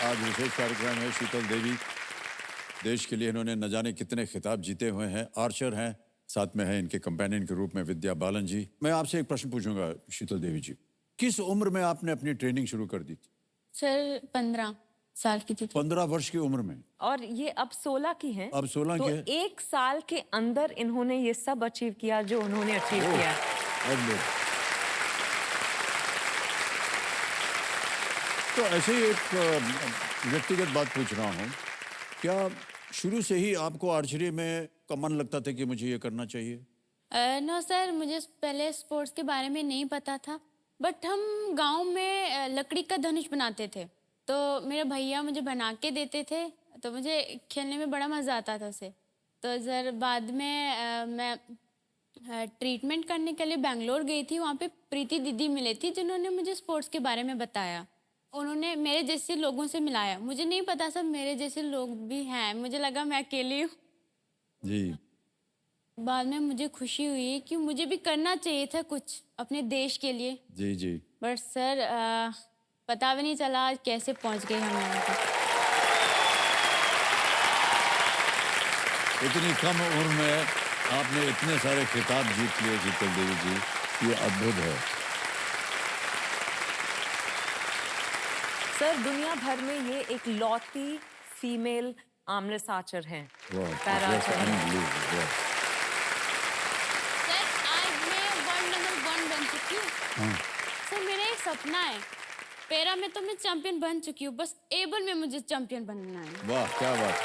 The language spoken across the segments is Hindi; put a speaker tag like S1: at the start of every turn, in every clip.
S1: आज विशेष कार्यक्रम है शीतल देवी। देश के लिए इन्होंने न जाने कितने खिताब जीते हुए हैं। आर्चर हैं, साथ में है इनके कंपेनियन के रूप में विद्या बालन जी। मैं आपसे एक प्रश्न पूछूंगा शीतल देवी जी, किस उम्र में आपने अपनी ट्रेनिंग शुरू कर दी थी?
S2: सर 15 साल की थी।
S1: 15 वर्ष की उम्र में।
S3: और ये अब 16 की हैं।
S1: अब 16
S3: तो
S1: की है।
S3: एक साल के अंदर इन्होंने ये सब अचीव किया जो उन्होंने अचीव किया।
S1: तो ऐसे ही एक व्यक्तिगत बात पूछ रहा हूँ, क्या शुरू से ही आपको आर्चरी में का मन लगता था कि मुझे ये करना चाहिए?
S2: नो सर, मुझे पहले स्पोर्ट्स के बारे में नहीं पता था, बट हम गांव में लकड़ी का धनुष बनाते थे, तो मेरे भैया मुझे बना के देते थे, तो मुझे खेलने में बड़ा मज़ा आता था उसे। तो सर बाद में मैं ट्रीटमेंट करने के लिए बेंगलोर गई थी। वहाँ पे प्रीति दीदी मिले थी जिन्होंने मुझे स्पोर्ट्स के बारे में बताया। उन्होंने मेरे जैसे लोगों से मिलाया। मुझे नहीं पता सब मेरे जैसे लोग भी हैं, मुझे लगा मैं अकेली हूँ।
S1: जी।
S2: बाद में मुझे खुशी हुई कि मुझे भी करना चाहिए था कुछ अपने देश के लिए।
S1: जी जी।
S2: बट सर पता भी नहीं चला कैसे पहुंच गए हम यहाँ तक।
S1: इतनी कम उम्र में आपने इतने सारे खिताब जीत लिए शीतल देवी जी, ये अद्भुत है।
S3: सर दुनिया भर में ये एक लौती फीमेल आर्मलेस आर्चर हैं, पैरा आर्चर हैं।
S2: सर आज मैं वर्ल्ड नंबर 1 बन चुकी हूँ। सर मेरा एक सपना है, पैरा में तो मैं चैंपियन बन चुकी हूँ, बस एबल में मुझे चैंपियन बनना है।
S1: वाह क्या बात।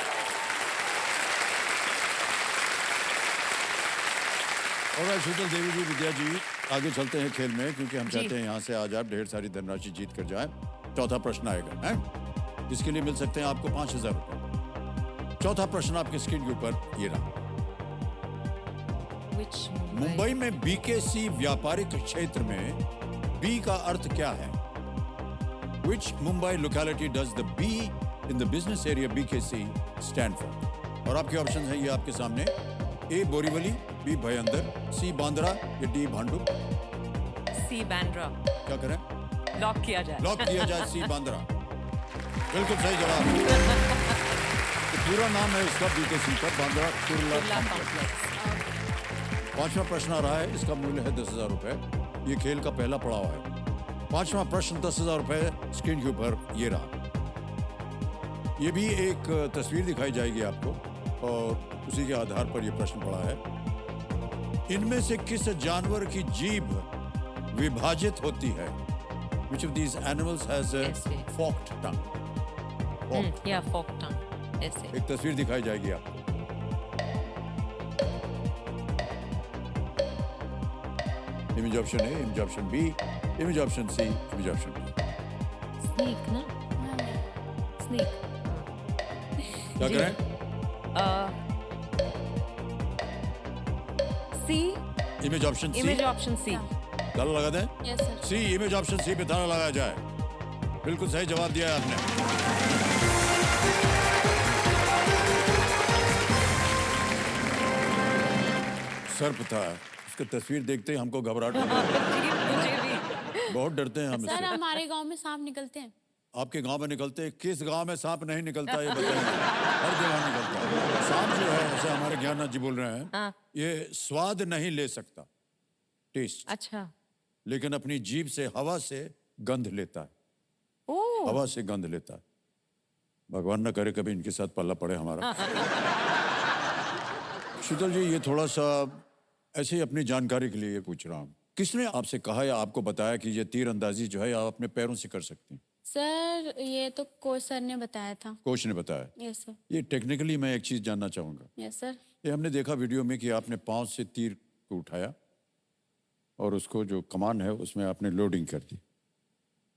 S1: और शीतल देवी जी, विद्या जी, आगे चलते हैं खेल में, क्योंकि हम चाहते हैं यहाँ से आज आप ढेर सारी धनराशि जीत कर जाएं। चौथा प्रश्न आएगा, हैं? इसके लिए मिल सकते हैं आपको 5,000 रुपए। चौथा प्रश्न आपके स्क्रीन के ऊपर ये रहा। मुंबई में बीकेसी व्यापारिक क्षेत्र में बी का अर्थ क्या है? Which Mumbai locality does the B in the business area BKC stand for? और आपके ऑप्शन हैं ये आपके सामने। ए बोरीवली, बी भयंदर, सी बांद्रा या डी भांडुप।
S3: सी बांद्रा।
S1: क्या करें?
S3: लॉक किया जाए।
S1: लॉक किया जाए सी बांद्रा। बिल्कुल सही जवाब। तो पूरा नाम है इसका बीकेसी का, बांद्रा कुर्ला कॉम्प्लेक्स। पांचवा प्रश्न आ रहा है, इसका मूल्य है 10,000 रुपए। ये खेल का पहला पड़ाव है। पांचवा प्रश्न 10,000 रुपए स्क्रीन के ऊपर ये रहा। ये भी एक तस्वीर दिखाई जाएगी आपको और उसी के आधार पर यह प्रश्न पड़ा है। इनमें से किस जानवर की जीभ विभाजित होती है? Which of these animals has a forked tongue?
S3: forked tongue. ऐसे।
S1: एक तस्वीर दिखाई जाएगी आपको। Image option A, image option B, image option C, image option D.
S3: Snake ना? स्नेक।
S1: क्या करें?
S3: C.
S1: Image option C.
S3: Image option C.
S1: ताला लगा दें?
S2: Yes sir.
S1: C, image option C पे ताला लगाया जाए। बिल्कुल सही जवाब दिया है आपने। सर्प था, उसकी तस्वीर देखते ही हमको घबराहट हो गई। बहुत डरते हैं हम
S2: सर
S1: इससे।
S2: हमारे गांव में सांप निकलते हैं।
S1: आपके गांव में निकलते हैं? किस गांव में सांप नहीं निकलता ये बताइए। हर जगह निकलता है सांप। जो है, जैसे हमारे ज्ञाननाथ जी बोल रहे हैं, ये स्वाद नहीं ले सकता, टेस्ट।
S3: अच्छा।
S1: लेकिन अपनी जीभ से, हवा से गंध लेता है। हवा से गंध लेता है। भगवान न करे कभी इनके साथ पल्ला पड़े हमारा। शीतल जी, ये थोड़ा सा ऐसे ही अपनी जानकारी के लिए पूछ रहा हूँ, किसने आपसे कहा या आपको बताया कि ये तीरंदाजी जो है आप अपने पैरों से कर सकते हैं?
S2: सर ये तो कोच सर ने बताया था।
S1: कोच ने बताया?
S2: Yes sir.
S1: ये टेक्निकली मैं एक चीज जानना चाहूंगा।
S2: Yes sir.
S1: ये हमने देखा वीडियो में कि आपने पांव से तीर को उठाया और उसको जो कमान है उसमें आपने लोडिंग कर दी।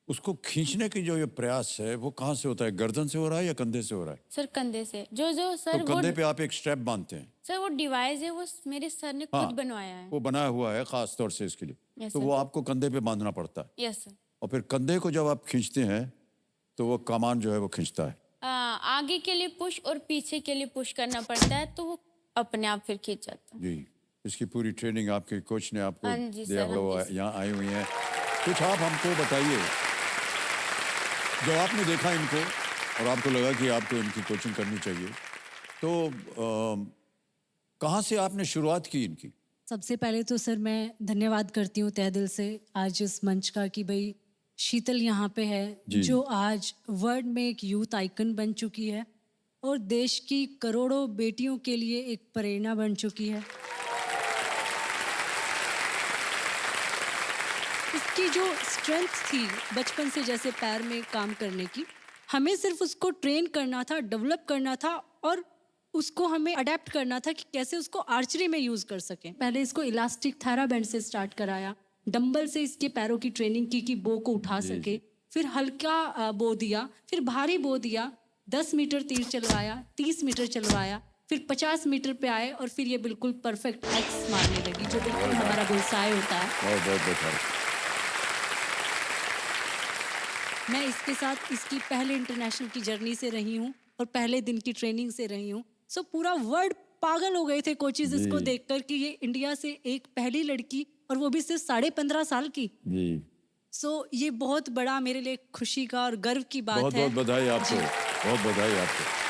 S1: उसको खींचने की जो ये प्रयास है वो कहाँ से होता है? गर्दन से हो रहा है या कंधे से हो रहा है?
S2: सर कंधे से। जो सर
S1: तो कंधे पे आप एक स्ट्रैप बांधते हैं।
S2: सर वो डिवाइस है, वो मेरे सर ने खुद बनवाया है।
S1: वो बनाया हुआ है खास तौर से इसके लिए।
S2: Yes,
S1: तो
S2: sir.
S1: वो आपको कंधे पे बांधना पड़ता है।
S2: Yes sir.
S1: और फिर कंधे को जब आप खींचते हैं तो वो कमान जो है वो खींचता है।
S2: आगे के लिए पुश और पीछे के लिए पुश करना पड़ता है, तो वो अपने आप फिर खींच जाता है।
S1: जी, इसकी पूरी ट्रेनिंग आपके कोच ने आपको
S2: हाँ जी
S1: दिया
S2: सर,
S1: हुआ
S2: हाँ
S1: है।
S2: जी
S1: यहाँ आई हुई हैं। कुछ आप हमको बताइए, जो आपने देखा इनको, और आपको लगा कि आपको इनकी कोचिंग करनी चाहिए, तो कहाँ से आपने शुरुआत की इनकी?
S4: सबसे पहले तो सर मैं धन्यवाद करती हूँ तहे दिल से आज इस मंच का कि भाई शीतल यहाँ पे है
S1: जी।
S4: जो आज वर्ल्ड में एक यूथ आइकन बन चुकी है और देश की करोड़ों बेटियों के लिए एक प्रेरणा बन चुकी है। इसकी जो स्ट्रेंथ थी बचपन से जैसे पैर में काम करने की, हमें सिर्फ उसको ट्रेन करना था, डेवलप करना था और उसको हमें अडेप्ट करना था कि कैसे उसको आर्चरी में यूज कर सकें। पहले इसको इलास्टिक थेराबैंड से स्टार्ट कराया, डंबल से इसके पैरों की ट्रेनिंग की कि बो को उठा सके, फिर हल्का बो दिया, फिर भारी बो दिया, 10 मीटर तीर चलवाया, 30 मीटर चलवाया, फिर 50 मीटर पे आए और फिर ये बिल्कुल परफेक्ट एक्स मारने लगी जो बिल्कुल हमारा बुलसाय होता है।
S1: बहुत बहुत
S4: मैं इसके साथ इसकी पहले इंटरनेशनल की जर्नी से रही हूँ और पहले दिन की ट्रेनिंग से रही हूँ। सो पूरा वर्ल्ड पागल हो गए थे कोचेज इसको देखकर कि ये इंडिया से एक पहली लड़की और वो भी सिर्फ 15.5 साल की।
S1: जी।
S4: सो ये बहुत बड़ा मेरे लिए खुशी का और गर्व की बात
S1: बहुत
S4: है।
S1: बहुत बधाई आपको, बहुत बधाई आपको।